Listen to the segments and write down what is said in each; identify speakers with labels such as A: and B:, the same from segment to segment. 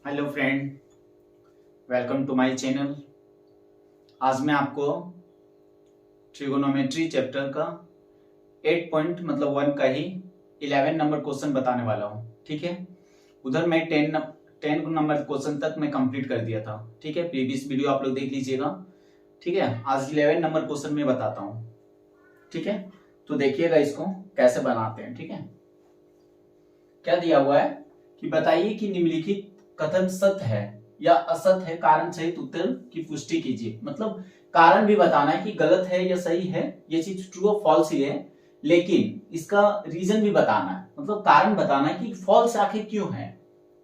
A: Hello friend, welcome to my channel. आज मैं आपको ट्रिगोनोमेट्री चैप्टर का 8 पॉइंट मतलब 1 का ही 11 नंबर क्वेश्चन बताने वाला हूँ। ठीक है, उधर मैं 10 नंबर क्वेश्चन तक मैं कंप्लीट कर दिया था। ठीक है, प्रीवियस वीडियो आप लोग देख लीजिएगा। ठीक है, आज 11 नंबर क्वेश्चन मैं बताता हूँ। ठीक है, तो देखिएगा इसको कैसे बनाते हैं। ठीक है, क्या दिया हुआ है कि बताइए कि निम्नलिखित कथन सत्य है या असत्य है, कारण सहित उत्तर की पुष्टि कीजिए। मतलब कारण भी बताना है कि गलत है या सही है, ये चीज ट्रू और फॉल्स ही है, लेकिन इसका रीजन भी बताना है। मतलब कारण बताना है कि फॉल्स आखिर क्यों है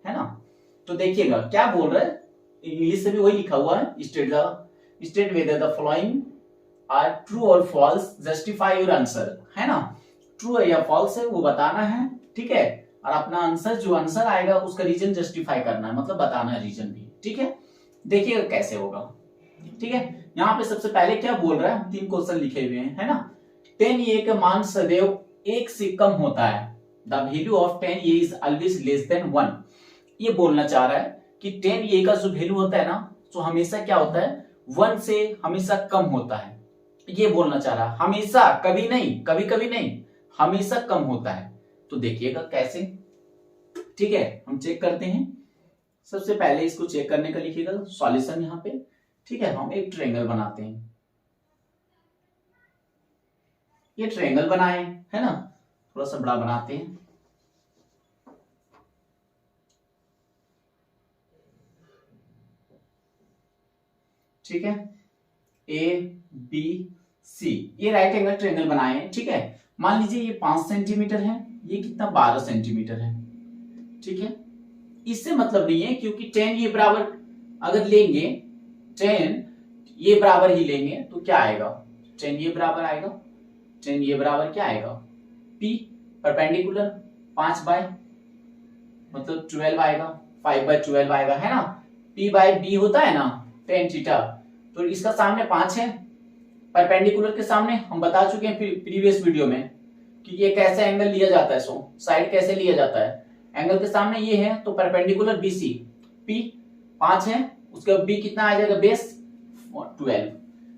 A: ना। तो देखिएगा क्या बोल रहा है, इंग्लिश से भी वही लिखा हुआ है, state whether the following are true और फॉल्स, जस्टिफाई योर आंसर, है ना। ट्रू है या फॉल्स है वो बताना है। ठीक है, और अपना आंसर जो आंसर आएगा उसका रीजन जस्टिफाई करना है, मतलब बताना है रीजन भी। ठीक है, देखिएगा कैसे होगा। ठीक है, यहाँ पे सबसे पहले क्या बोल रहा है, 3 क्वेश्चन लिखे हुए हैं, है ना। 10 का मान सदैव 1 से कम होता है। The value of 10 is always less than 1। ये बोलना चाह रहा है कि 10 का जो वैल्यू होता है ना, तो हमेशा क्या होता है, 1 से हमेशा कम होता है। ये बोलना चाह रहा है, हमेशा, कभी नहीं, कभी कभी नहीं, हमेशा कम होता है। तो देखिएगा कैसे। ठीक है, हम चेक करते हैं। सबसे पहले इसको चेक करने का लिखिएगा सॉल्यूशन यहाँ पे। ठीक है, हम एक ट्रायंगल बनाते हैं। ये ट्रायंगल बनाए, है ना, थोड़ा सा बड़ा बनाते हैं। ठीक है, ए बी सी, ये राइट एंगल ट्रायंगल बनाए हैं। ठीक है, मान लीजिए ये 5 सेंटीमीटर है, ये कितना 12 सेंटीमीटर है। ठीक है, इससे मतलब नहीं है, क्योंकि 10 ये बराबर अगर लेंगे, 10 ये बराबर ही लेंगे तो क्या आएगा, 10 ये बराबर आएगा, 10 ये बराबर क्या आएगा, P परपेंडिकुलर 5 बाय मतलब 12 आएगा, 5 बाय 12 आएगा, है ना। P बाय B होता है ना tan थीटा, तो इसका सामने 5 है। परपेंडिकुलर के सामने हम बता चुके हैं प्रीवियस वीडियो में कि ये कैसे एंगल लिया जाता है, सो साइड कैसे लिया जाता है। एंगल के सामने ये है तो परपेंडिकुलर BC, P 5 है, उसका B कितना आ जाएगा, बेस 12।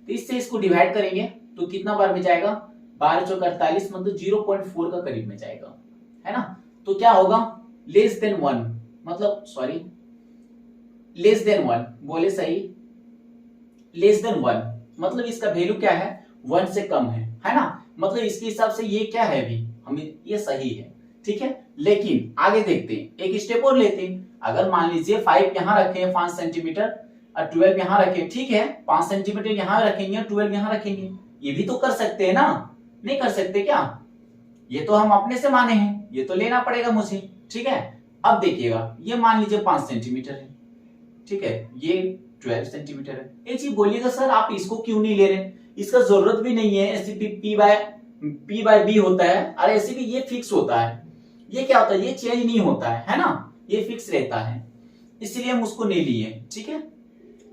A: तो इससे इसको डिवाइड करेंगे तो कितना बार में जाएगा, 12 चौक 48, मतलब 0.4 का करीब में जाएगा, है ना। तो क्या होगा, लेस देन 1, मतलब सॉरी लेस देन 1, बोले सही, लेस देन 1 मतलब इसका वैल्यू क्या है, 1 से कम है ना। मतलब इसके हिसाब से ये क्या है, अभी हमें ये सही है। ठीक है, लेकिन आगे देखते हैं, एक स्टेप और लेते हैं। अगर मान लीजिए 5 यहां रखे हैं 5 सेंटीमीटर और 12 यहां रखे, ठीक है, 5 सेंटीमीटर यहां रखेंगे और 12 यहां रखेंगे, ये भी तो कर सकते हैं ना, नहीं कर सकते क्या। ये तो हम अपने से माने हैं, ये तो लेना पड़ेगा मुझे। ठीक है, अब देखिएगा, ये मान लीजिए 5 सेंटीमीटर है, ठीक है, ये 12 सेंटीमीटर है। एक चीज बोलिएगा, सर आप इसको क्यों नहीं ले रहे, इसका जरूरत भी नहीं है, ऐसे P बाय बी होता है, और ऐसे भी ये फिक्स होता है। ये क्या होता है, ये चेंज नहीं होता है ना, ये फिक्स रहता है, इसलिए हम उसको नहीं लिए। ठीक है,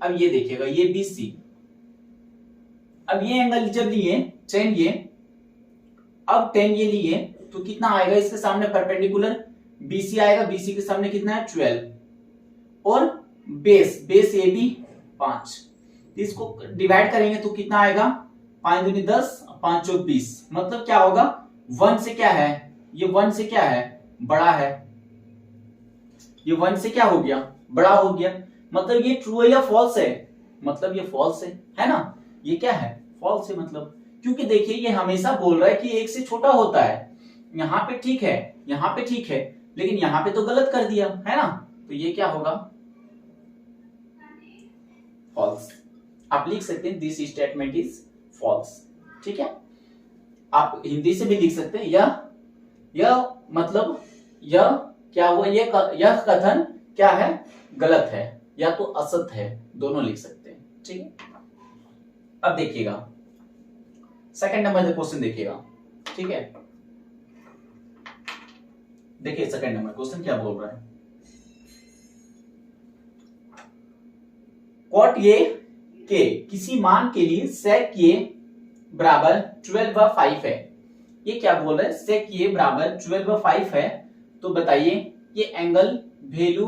A: अब ये देखिएगा, ये BC, अब ये एंगल जब लिए 10 ये, अब 10 ये लिए तो कितना आएगा, इसके सामने परपेंडिकुलर BC आएगा, BC के सामने कितना है 12, और बेस AB 5, इसको डिवाइड करेंगे तो कितना आएगा, 5 दूनी 10, 5 चौक 20, मतलब क्या होगा, 1 से क्या है, ये 1 से क्या है, बड़ा है, ये 1 से क्या हो गया, बड़ा हो गया। मतलब ये ट्रू है या फॉल्स है, मतलब ये फॉल्स है ना, ये क्या है, फॉल्स है। मतलब क्योंकि देखिए ये हमेशा बोल रहा है कि 1 से छोटा होता है, यहाँ पे ठीक है, यहाँ पे ठीक है, लेकिन यहाँ पे तो गलत कर दिया है ना, तो ये क्या होगा, फॉल्स। आप लिख सकते हैं दिस स्टेटमेंट इज फॉल्स। ठीक है, आप हिंदी से भी लिख सकते हैं, यह मतलब यह क्या हुआ, यह कथन क्या है, गलत है, या तो असत्य है, दोनों लिख सकते हैं। ठीक है, अब देखिएगा सेकंड नंबर का क्वेश्चन देखिएगा। ठीक है, देखिए सेकंड नंबर क्वेश्चन क्या बोल रहा है, कॉट ये के किसी मान के लिए सेक ये बराबर 12 व 5 है। ये क्या बोल रहा है, सेक ये बराबर 12 व 5 है, तो बताइए ये एंगल वैल्यू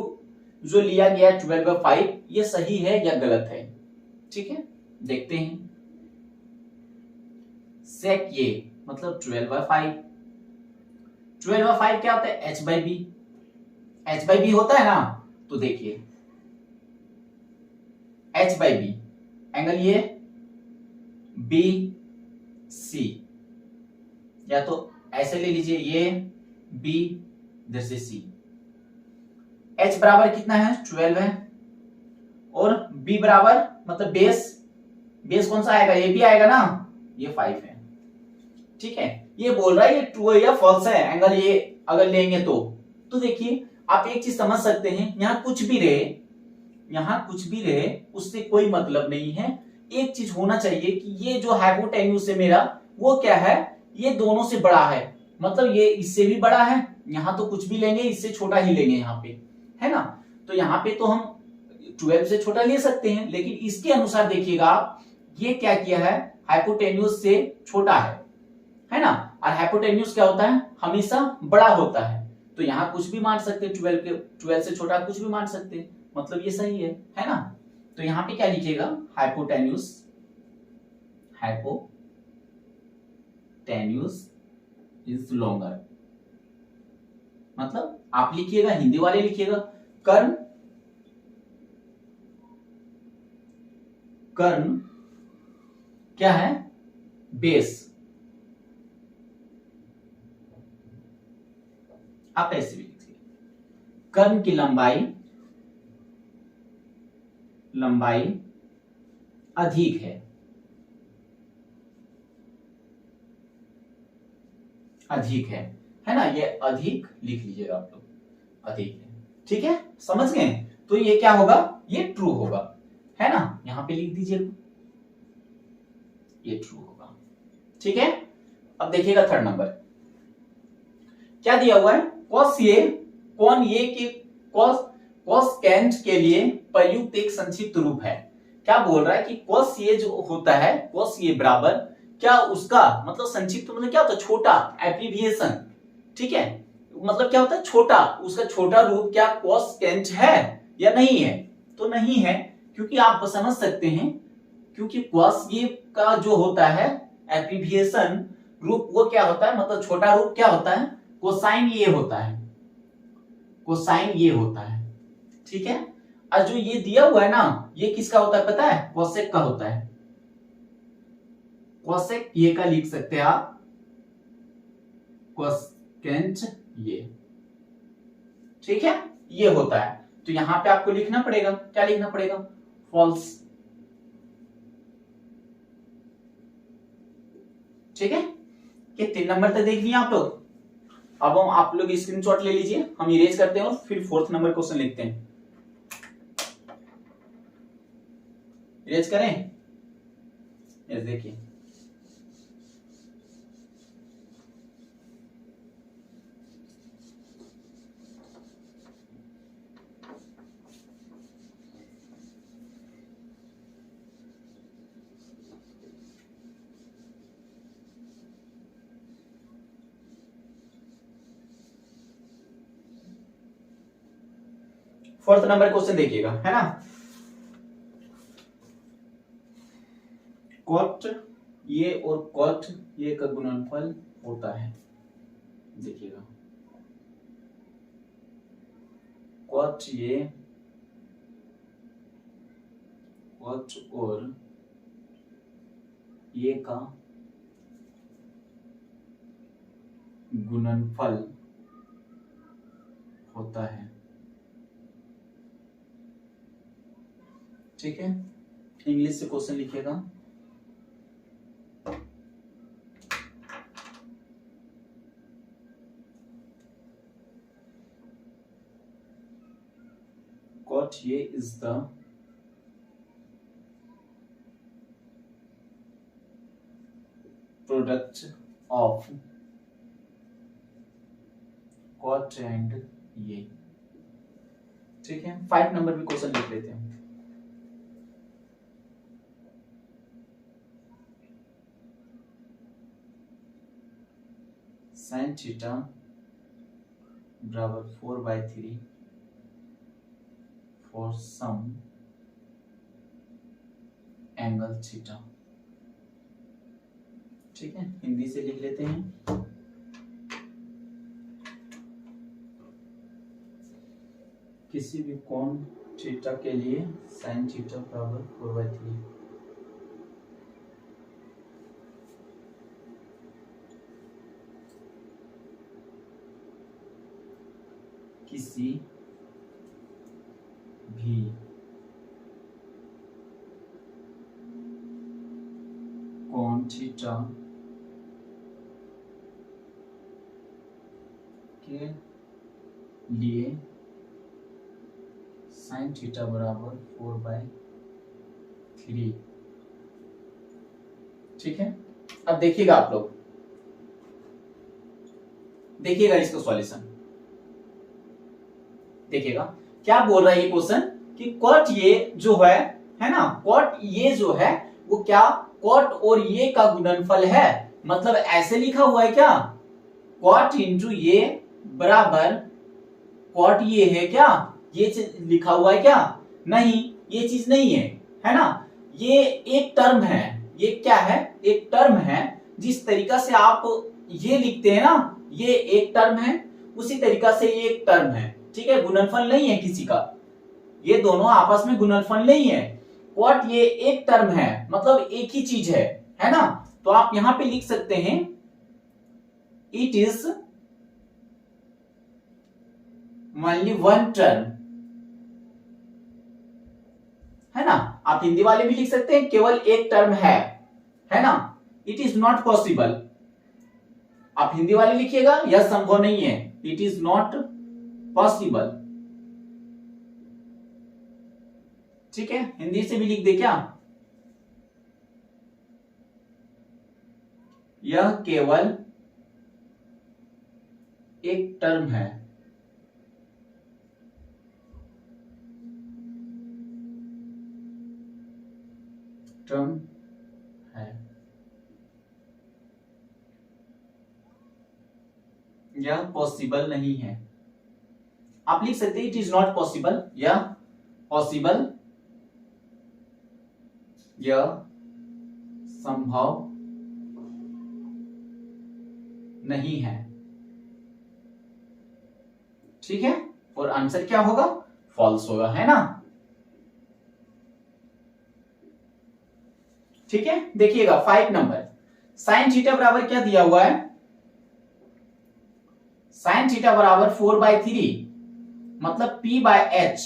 A: जो लिया गया 12/5 ये सही है या गलत है। ठीक है, देखते हैं। सेक ये मतलब 12/5। 12/5 क्या होता है? h/b। h/b होता है ना, तो देखिए h/b एंगल ये बी सी, या तो ऐसे ले लीजिए, ये बी इधर से सी। h बराबर कितना है? 12 है। और b बराबर मतलब बेस कौन सा आएगा? ये भी आएगा ना, ये 5 है। ठीक है, ये बोल रहा है ये ट्रू है या फॉल्स है एंगल ये अगर लेंगे तो देखिए आप एक चीज समझ सकते हैं, यहां कुछ भी रहे उससे कोई मतलब नहीं है। एक चीज होना चाहिए कि ये जो हाइपोटेन्यूज है मेरा, वो क्या है? ये दोनों से बड़ा है, मतलब ये इससे भी बड़ा है। यहां तो कुछ भी लेंगे इससे छोटा ही लेंगे यहाँ पे, है ना। तो यहाँ पे तो हम 12 से छोटा ले सकते हैं, लेकिन इसके अनुसार देखिएगा आप, ये क्या किया है? हाइपोटेन्यूज से छोटा है ना। और हाइपोटेन्यूज क्या होता है? हमेशा बड़ा होता है। तो यहाँ कुछ भी मान सकते हैं, 12 से छोटा कुछ भी मान सकते हैं, मतलब ये सही है ना। तो यहाँ पे क्या लिखिएगा? हाइपोटेन्यूज इज लॉन्गर, मतलब आप लिखिएगा, हिंदी वाले लिखिएगा कर्ण क्या है? बेस। आप ऐसे भी लिखिए, कर्ण की लंबाई अधिक है ना। ये अधिक लिख लीजिएगा आप लोग, अधिक है। ठीक है, समझ गए। तो ये क्या होगा? ये ट्रू होगा, है ना। यहां पे लिख दीजिए, ये ट्रू होगा। ठीक है, अब देखिएगा थर्ड नंबर क्या दिया हुआ है? कोसकेंट के लिए प्रयुक्त एक संक्षिप्त रूप है। क्या बोल रहा है कि कोस ये जो होता है, कोस ये बराबर क्या उसका मतलब संक्षिप्त मतलब क्या होता है? छोटा, एब्रिविएशन। ठीक है, मतलब क्या होता है? छोटा, उसका छोटा रूप क्या कोसकेंट है या नहीं है? तो नहीं है, क्योंकि आप समझ सकते हैं, क्योंकि कोस ये का जो होता है एब्रिविएशन रूप, वो क्या होता है? मतलब छोटा रूप क्या होता है? कोसाइन ये होता है, ठीक है। और जो ये दिया हुआ है ना, ये किसका होता है पता है? कोसेक का होता है। कोसेक ये का लिख सकते हैं आप, कोसेकेंट ये। ठीक है, ये होता है। तो यहां पे आपको लिखना पड़ेगा, क्या लिखना पड़ेगा? फॉल्स। ठीक है, ये 3 नंबर तक देख लिया आप लोग। अब हम आप लोग स्क्रीनशॉट ले लीजिए, हम इरेज करते हैं और फिर 4th नंबर क्वेश्चन लिखते हैं। इरेज करें? ये देखिए, फोर्थ नंबर क्वेश्चन देखिएगा, है ना। कॉट ये और कॉट ये का गुणनफल होता है, देखिएगा। कॉट ये कॉट और ये का गुणनफल होता है। ठीक है, इंग्लिश से क्वेश्चन लिखिएगा। Cot A is the product of cot and A। ठीक है, 5 नंबर भी क्वेश्चन लिख लेते हैं। sin थीटा बराबर 4/3 फॉर सम एंगल थीटा। ठीक है, हिंदी से लिख लेते हैं। किसी भी कोण थीटा के लिए साइन थीटा बराबर 4/3। किसी भी कोण थीटा के लिए साइन थीटा बराबर 4/3। ठीक है, अब देखिएगा आप लोग, देखिएगा इसका सॉल्यूशन। देखिएगा क्या बोल रहा है ये क्वेश्चन कि कॉट ये जो है ना, कॉट ये जो है वो क्या कॉट और ये का गुणनफल है। मतलब ऐसे लिखा हुआ है क्या, कॉट इंटू ये बराबर कॉट ये है क्या, ये लिखा हुआ है क्या? नहीं, ये चीज नहीं है ना। ये एक टर्म है, ये क्या है, एक टर्म है। जिस तरीका से आप ये लिखते हैं ना, ये एक टर्म है, उसी तरीका से ये एक टर्म है। ठीक है, गुणनफल नहीं है किसी का, ये दोनों आपस में गुणनफल नहीं है। कॉट ये एक टर्म है, मतलब एक ही चीज है ना। तो आप यहां पे लिख सकते हैं it is only one term, है ना। आप हिंदी वाले भी लिख सकते हैं केवल एक टर्म है ना। इट इज नॉट पॉसिबल, आप हिंदी वाले लिखिएगा यह संभव नहीं है, इट इज नॉट पॉसिबल। ठीक है, हिंदी से भी लिख दे क्या, यह केवल एक टर्म है। टर्म है, यह पॉसिबल नहीं है। आप लिख सकते हैं इट इज नॉट पॉसिबल, यह पॉसिबल, यह संभव नहीं है। ठीक है, और आंसर क्या होगा, फॉल्स होगा, है ना। ठीक है, देखिएगा 5 नंबर, साइन थीटा बराबर क्या दिया हुआ है, साइन थीटा बराबर 4/3, मतलब P/h।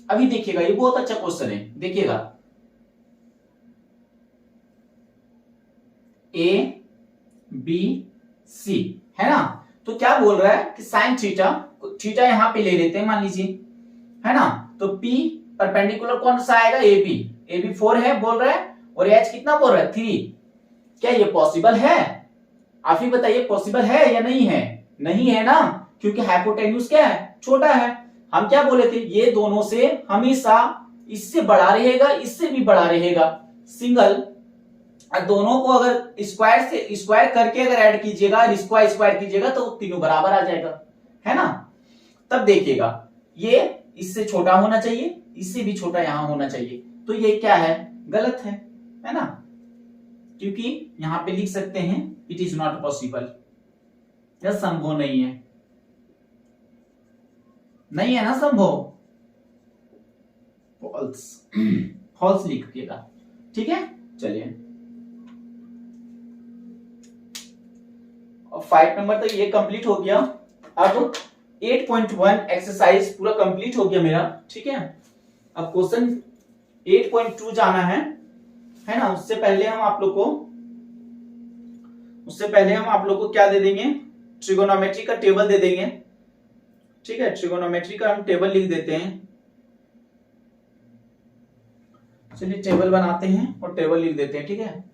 A: अभी देखिएगा ये बहुत अच्छा क्वेश्चन है, देखिएगा A B C है ना। तो क्या बोल रहा है कि साइन थीटा, थीटा यहां पे ले लेते हैं मान लीजिए, है ना। तो P परपेंडिकुलर कौन सा आएगा, AB 4 है बोल रहा है, और H कितना बोल रहा है 3। क्या ये पॉसिबल है, आप ही बताइए पॉसिबल है या नहीं है? नहीं है ना, क्योंकि हाइपोटेन्यूज क्या है, छोटा है। हम क्या बोले थे, ये दोनों से हमेशा इससे बड़ा रहेगा, इससे भी बड़ा रहेगा। सिंगल दोनों को अगर स्क्वायर से स्क्वायर करके अगर ऐड कीजिएगा, स्क्वायर कीजिएगा तो तीनों बराबर आ जाएगा, है ना। तब देखिएगा ये इससे छोटा होना चाहिए, इससे भी छोटा यहां होना चाहिए, तो ये क्या है, गलत है ना। क्योंकि यहां पे लिख सकते हैं इट इज नॉट पॉसिबल, यह संभव नहीं है, नहीं है ना संभव, फॉल्स फॉल्स लिखिएगा। ठीक है, चलिए अब 5 नंबर तक ये कंप्लीट हो गया। अब 8.1 एक्सरसाइज पूरा कंप्लीट हो गया मेरा। ठीक है, अब क्वेश्चन 8.2 जाना है ना। उससे पहले हम आप लोग को क्या दे देंगे, ट्रिगोनोमेट्री का टेबल दे देंगे। ठीक है, ट्रिगोनोमेट्री का हम टेबल लिख देते हैं। चलिए टेबल बनाते हैं और टेबल लिख देते हैं। ठीक है,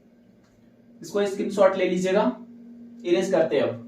A: इसको स्क्रीनशॉट ले लीजिएगा, इरेज करते हैं अब।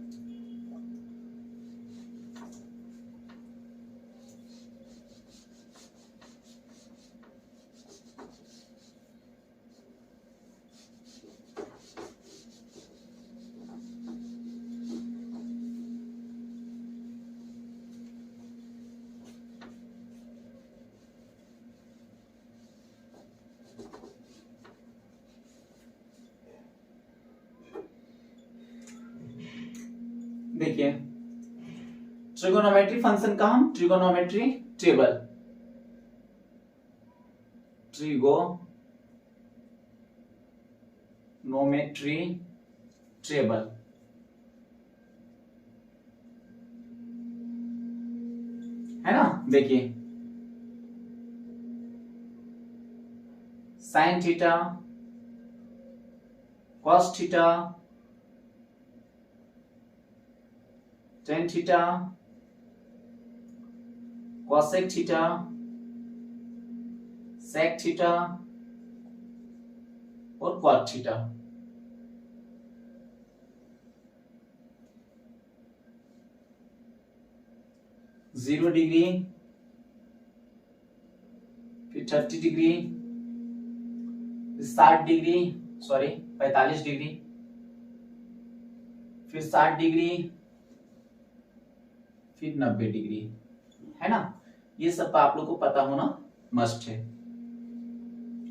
A: देखिए ट्रिगोनोमेट्री फंक्शन का हम ट्रिगोनोमेट्री टेबल, ट्रिगोनोमेट्री टेबल है ना। देखिए sine theta, cos theta, tan theta, cosec theta, sec theta और कॉट थीटा। जीरो डिग्री, फिर 30 डिग्री, 60 डिग्री, सॉरी 45 डिग्री, फिर 60 डिग्री, फिर 90 डिग्री, है ना। ये सब आप लोग को पता होना मस्ट है।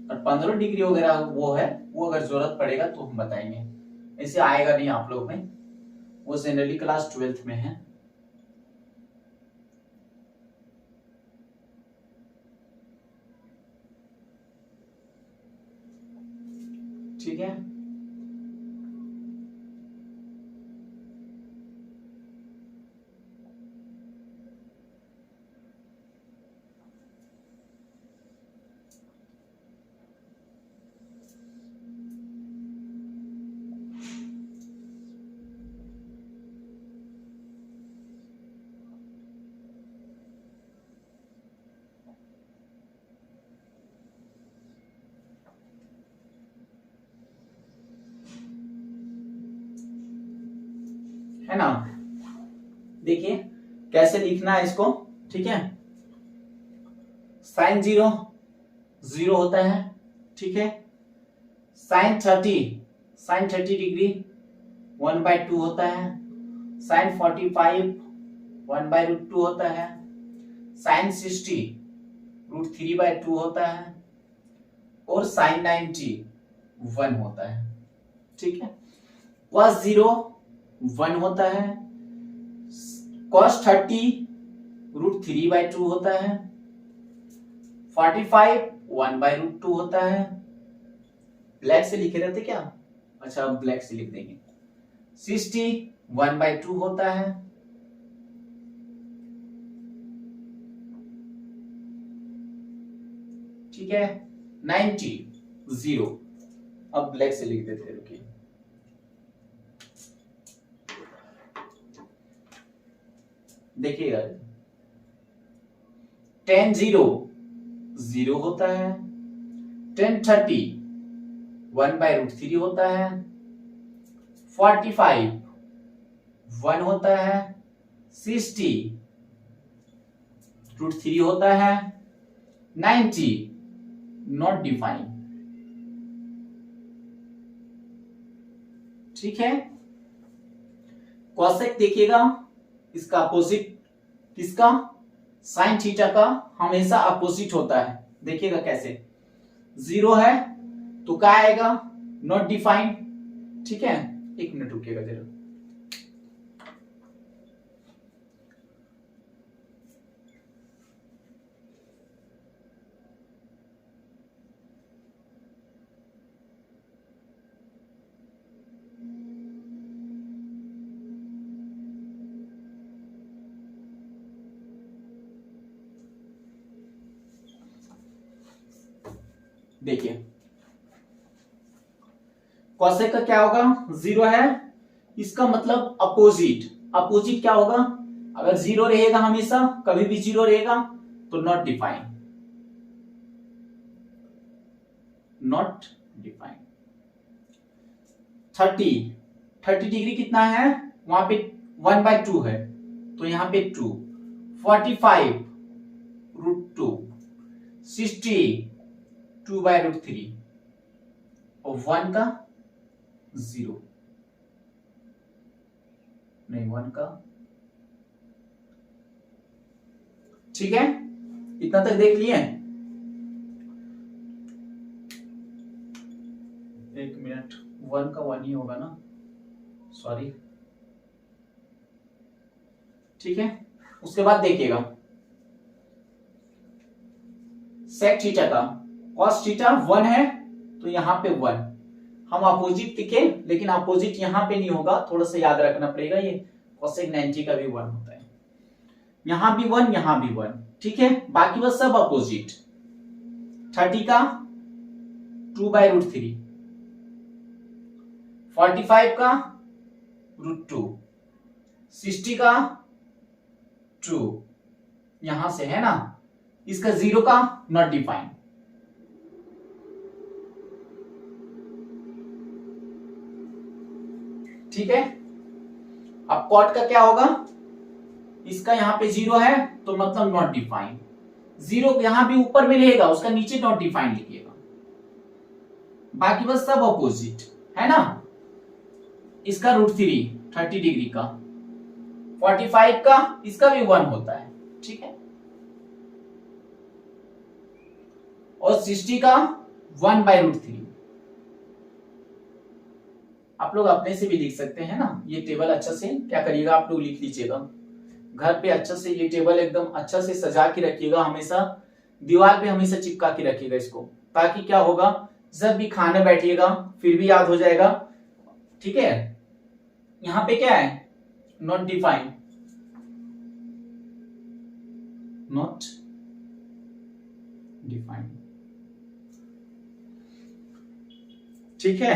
A: और 15 डिग्री वगैरह वो है, वो अगर जरूरत पड़ेगा तो हम बताएंगे, ऐसे आएगा नहीं आप लोग में, वो जनरली क्लास 12th में है। ठीक है, है ना। देखिए कैसे लिखना है इसको, ठीक है। साइन 0 0 होता है, ठीक है। साइन 30 डिग्री 1/2 होता है। साइन 45 1/√2 होता है। साइन 60 √3/2 होता है। और साइन 90 1 होता है, ठीक है। cos 0 1 होता है। cos 30 √3/2 होता है। 45 1/√2 होता है। ब्लैक से लिखे रहते क्या, अच्छा ब्लैक से लिख देंगे। 60 1/2 होता है। ठीक है। 90 0, अब ब्लैक से लिख देते हैं, रुकिए। देखिएगा 10 0 0 होता है। 10 30 1/√3 होता है। 45 1 होता है। 60 √3 होता है। 90 नॉट डिफाइंड, ठीक है। कॉसेक देखिएगा, इसका अपोजिट किसका, साइन थीटा का हमेशा अपोजिट होता है। देखिएगा कैसे, 0 है तो क्या आएगा, नॉट डिफाइंड, ठीक है। एक मिनट रुकिएगा जरा। देखिए कॉसेक का क्या होगा, 0 है, इसका मतलब अपोजिट। अपोजिट क्या होगा, अगर 0 रहेगा हमेशा, कभी भी 0 रहेगा तो not defined, not defined. 30 degree कितना है, वहां पे 1/2 है तो यहां पे 2। 45 √2। 60 2/√3 और 1 का 0 नहीं, 1 का, ठीक है। इतना तक देख लिए, एक मिनट, 1 का 1 ही होगा ना, सॉरी ठीक है। उसके बाद देखिएगा सेक थीटा का कॉस थीटा 1 है, तो यहां पे 1 हम अपोजिट लिखे, लेकिन अपोजिट यहां पे नहीं होगा, थोड़ा सा याद रखना पड़ेगा। ये कोसेक 90 का भी 1 होता है, यहां भी 1 यहां भी 1, ठीक है। बाकी बस सब अपोजिट। 30 का 2/√3, 45 का √2, 60 का 2, यहां से है ना। इसका 0 का नॉट डिफाइंड, ठीक है। अब कॉट का क्या होगा, इसका यहां पे 0 है तो मतलब नॉट डिफाइंड, 0 यहां भी ऊपर में रहेगा, उसका नीचे नॉट डिफाइंड लिखिएगा। बाकी बस सब अपोजिट है ना। इसका √3 30 डिग्री का, 45 का इसका भी 1 होता है, ठीक है। और 60 का 1/√3। आप लोग अपने से भी लिख सकते हैं ना, ये टेबल अच्छा से क्या करिएगा, आप लोग लिख लीजिएगा घर पे अच्छा से। ये टेबल एकदम अच्छा से सजा के रखिएगा, हमेशा दीवार पे हमेशा चिपका के रखिएगा इसको, ताकि क्या होगा जब भी खाने बैठिएगा फिर भी याद हो जाएगा, ठीक है। यहां पे क्या है, नॉट डिफाइंड, नॉट डिफाइंड, ठीक है।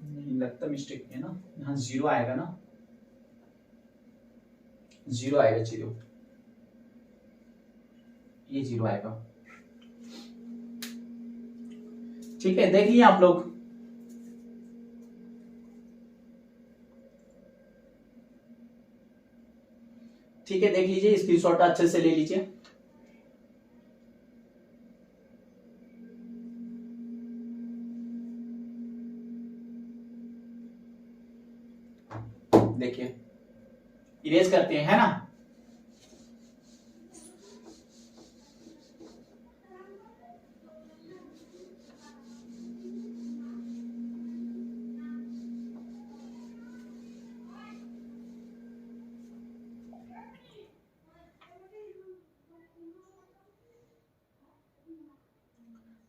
A: नहीं लगता मिस्टेक है ना, यहां 0 आएगा ना, 0 आएगा, 0 ये 0 आएगा, ठीक है। देख लिए आप लोग, ठीक है, देख लीजिए, स्क्रीनशॉट अच्छे से ले लीजिए। देखिए इरेज करते हैं, है ना।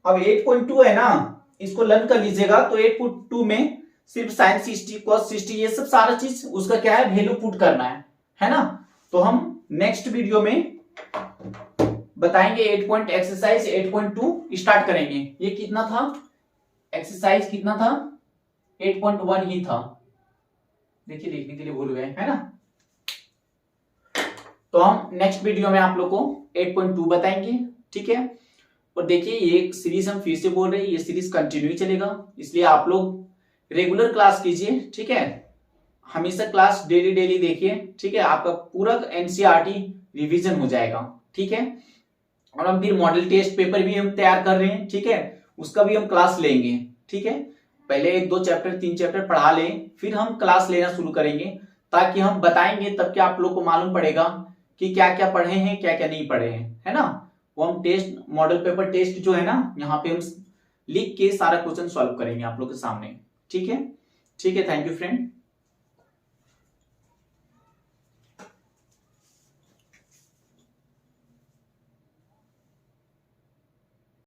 A: अब 8.2 है ना, इसको लर्न कर लीजिएगा। तो 8.2 में सिर्फ साइन 60 कॉस 60 ये सब सारा चीज उसका क्या है, वैल्यू पुट करना है ना। तो हम नेक्स्ट वीडियो में बताएंगे एक्सरसाइज 8.2 स्टार्ट करेंगे। ये कितना था, एक्सरसाइज कितना था, 8.1 ही था। देखिए देखने के लिए भूल गए, है ना। तो हम नेक्स्ट वीडियो में आप लोग को 8.2 बताएंगे, ठीक है। और देखिए ये सीरीज हम फिर से बोल रहे हैं, ये सीरीज कंटिन्यू चलेगा, इसलिए आप लोग रेगुलर क्लास कीजिए, ठीक है। हमेशा क्लास डेली डेली देखिए, ठीक है। आपका पूरा एनसीईआरटी रिवीजन हो जाएगा, ठीक है। और हम फिर मॉडल टेस्ट पेपर भी हम तैयार कर रहे हैं, ठीक है। उसका भी हम क्लास लेंगे, ठीक है। पहले 1-2 चैप्टर 3 चैप्टर पढ़ा लें, फिर हम क्लास लेना शुरू करेंगे, ताकि हम बताएंगे तब क्या आप लोग को मालूम पड़ेगा कि क्या क्या पढ़े हैं क्या क्या नहीं पढ़े हैं, है ना। वो हम टेस्ट मॉडल पेपर टेस्ट जो है ना, यहाँ पे हम लिख के सारा क्वेश्चन सॉल्व करेंगे आप लोग के सामने, ठीक है। ठीक है, थैंक यू फ्रेंड।